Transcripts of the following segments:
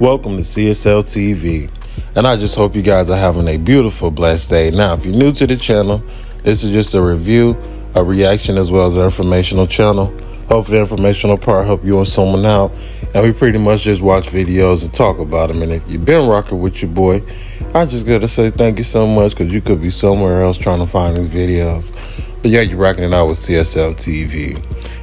Welcome to CSL TV, and I just hope you guys are having a beautiful, blessed day. Now, if you're new to the channel, this is just a review, a reaction, as well as an informational channel. Hopefully the informational part help you and someone out, and we pretty much just watch videos and talk about them. And if you've been rocking with your boy, I just gotta say thank you so much, because you could be somewhere else trying to find these videos. But yeah, you're rocking it out with CSL TV,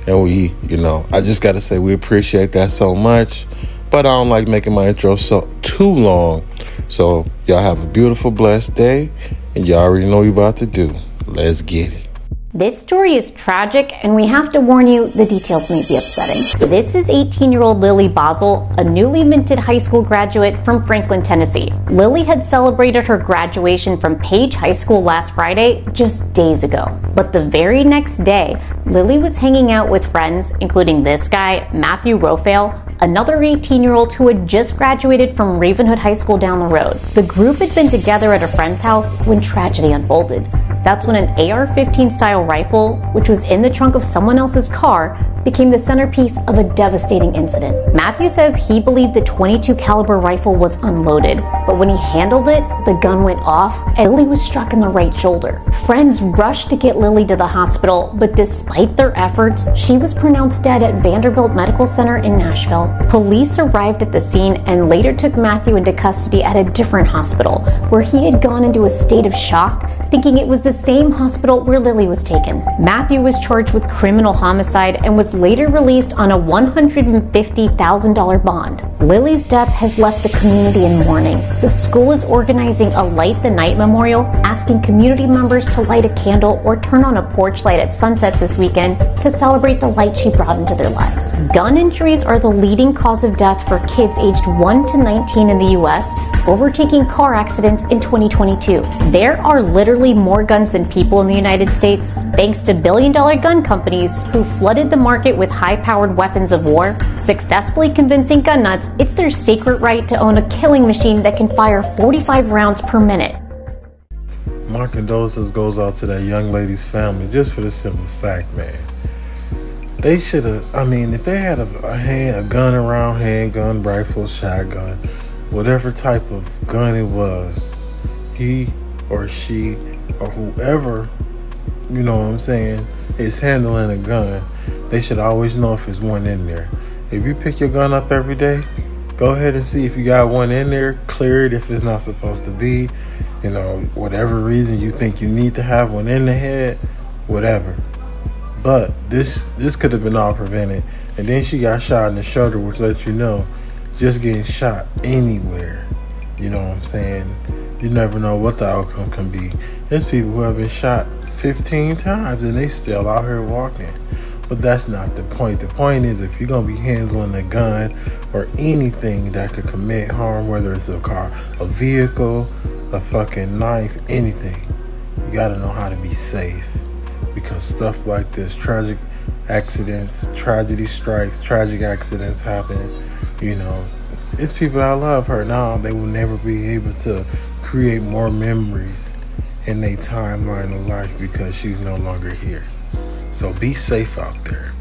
and I just gotta say we appreciate that so much. But I don't like making my intro too long. So y'all have a beautiful, blessed day. And y'all already know what you're about to do. Let's get it. This story is tragic, and we have to warn you, the details may be upsetting. This is 18-year-old Lily Basel, a newly minted high school graduate from Franklin, Tennessee. Lily had celebrated her graduation from Page High School last Friday, just days ago. But the very next day, Lily was hanging out with friends, including this guy, Matthew Rofale, another 18-year-old who had just graduated from Ravenhood High School down the road. The group had been together at a friend's house when tragedy unfolded. That's when an AR-15 style rifle, which was in the trunk of someone else's car, became the centerpiece of a devastating incident. Matthew says he believed the .22 caliber rifle was unloaded, but when he handled it, the gun went off and Lily was struck in the right shoulder. Friends rushed to get Lily to the hospital, but despite their efforts, she was pronounced dead at Vanderbilt Medical Center in Nashville. Police arrived at the scene and later took Matthew into custody at a different hospital, where he had gone into a state of shock, thinking it was the same hospital where Lily was taken. Matthew was charged with criminal homicide and was later released on a $150,000 bond. Lily's death has left the community in mourning. The school is organizing a Light the Night memorial, asking community members to light a candle or turn on a porch light at sunset this weekend to celebrate the light she brought into their lives. Gun injuries are the leading cause of death for kids aged 1 to 19 in the U.S., overtaking car accidents in 2022. There are literally more guns than people in the United States, thanks to billion-dollar gun companies who flooded the market with high-powered weapons of war, successfully convincing gun nuts it's their sacred right to own a killing machine that can fire 45 rounds per minute. My condolences goes out to that young lady's family, just for the simple fact, man. They should have, if they had a gun around, handgun, rifle, shotgun, whatever type of gun it was, he or she or whoever, is handling a gun, they should always know if there's one in there. If you pick your gun up every day, go ahead and see if you got one in there, clear it if it's not supposed to be, whatever reason you think you need to have one in the head, whatever. But this could have been all prevented. And then she got shot in the shoulder, which lets you know, just getting shot anywhere, you never know what the outcome can be. There's people who have been shot 15 times and they still out here walking. But that's not the point. The point is, if you're going to be handling a gun or anything that could commit harm, whether it's a car, a vehicle, a fucking knife, anything, you got to know how to be safe. Because stuff like this, tragic accidents, tragedy strikes, tragic accidents happen. It's people that love her now. They will never be able to create more memories in their timeline of life because she's no longer here. So be safe out there.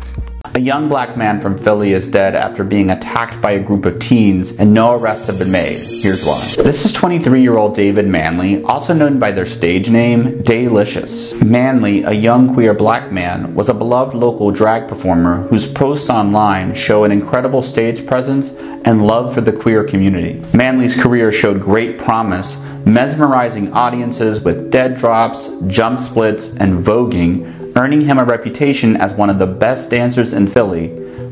A young black man from Philly is dead after being attacked by a group of teens, and no arrests have been made. Here's why. This is 23-year-old David Manley, also known by their stage name, Daylicious. Manley, a young queer black man, was a beloved local drag performer whose posts online show an incredible stage presence and love for the queer community. Manley's career showed great promise, mesmerizing audiences with dead drops, jump splits, and voguing, earning him a reputation as one of the best dancers in Philly.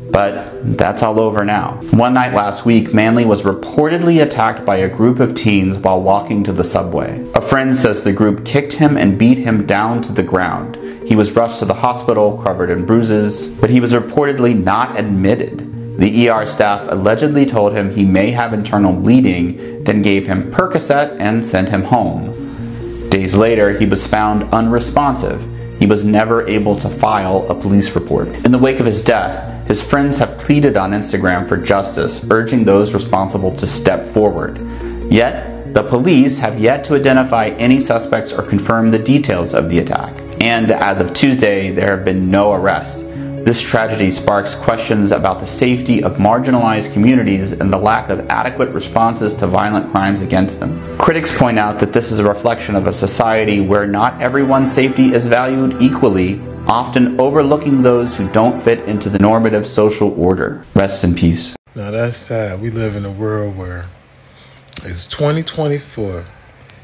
But that's all over now. One night last week, Manley was reportedly attacked by a group of teens while walking to the subway. A friend says the group kicked him and beat him down to the ground. He was rushed to the hospital, covered in bruises, but he was reportedly not admitted. The ER staff allegedly told him he may have internal bleeding, then gave him Percocet and sent him home. Days later, he was found unresponsive. He was never able to file a police report. In the wake of his death, his friends have pleaded on Instagram for justice, urging those responsible to step forward. Yet, the police have yet to identify any suspects or confirm the details of the attack. And as of Tuesday, there have been no arrests. This tragedy sparks questions about the safety of marginalized communities and the lack of adequate responses to violent crimes against them. Critics point out that this is a reflection of a society where not everyone's safety is valued equally, often overlooking those who don't fit into the normative social order. Rest in peace. Now that's sad. We live in a world where it's 2024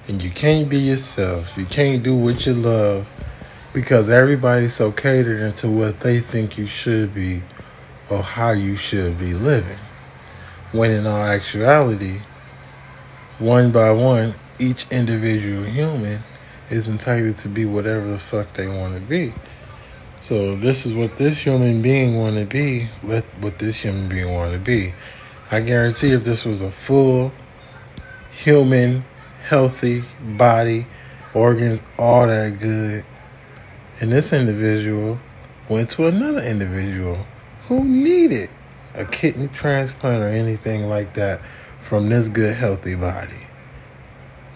and you can't be yourself. You can't do what you love because everybody's so catered into what they think you should be or how you should be living. When in all actuality, one by one, each individual human is entitled to be whatever the fuck they want to be. So this is what this human being want to be. Let what this human being want to be. I guarantee if this was a full human, healthy body, organs, all that good, and this individual went to another individual who needed a kidney transplant or anything like that from this good, healthy body.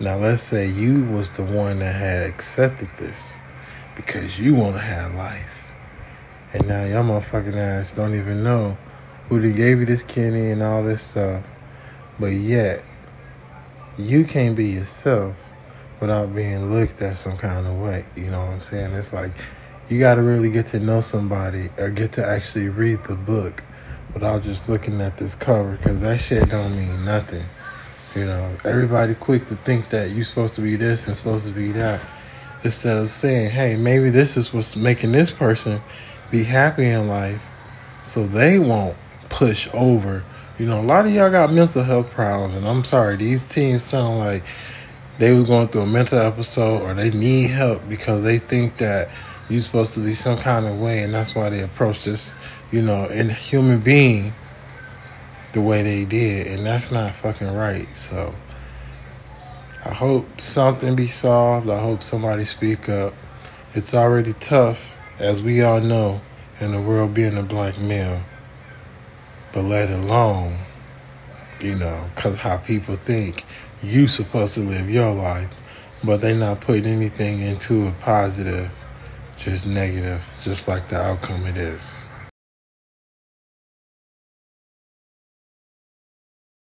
Now let's say you was the one that had accepted this because you want to have life. And now your motherfucking ass don't even know who they gave you this kidney and all this stuff. But yet, you can't be yourself without being looked at some kind of way. You know what I'm saying? It's like, you got to really get to know somebody or get to actually read the book without just looking at this cover, because that shit don't mean nothing. You know, everybody quick to think that you're supposed to be this and supposed to be that, instead of saying, hey, maybe this is what's making this person be happy in life so they won't push over. You know, a lot of y'all got mental health problems, and I'm sorry, these teens sound like they was going through a mental episode or they need help because they think that you're supposed to be some kind of way, and that's why they approach this, you know, in human being the way they did, and that's not fucking right. So I hope something be solved. I hope somebody speak up. It's already tough, as we all know, in the world being a black male, but let alone, you know, because how people think you supposed to live your life, but they not putting anything into a positive, just negative, just like the outcome it is.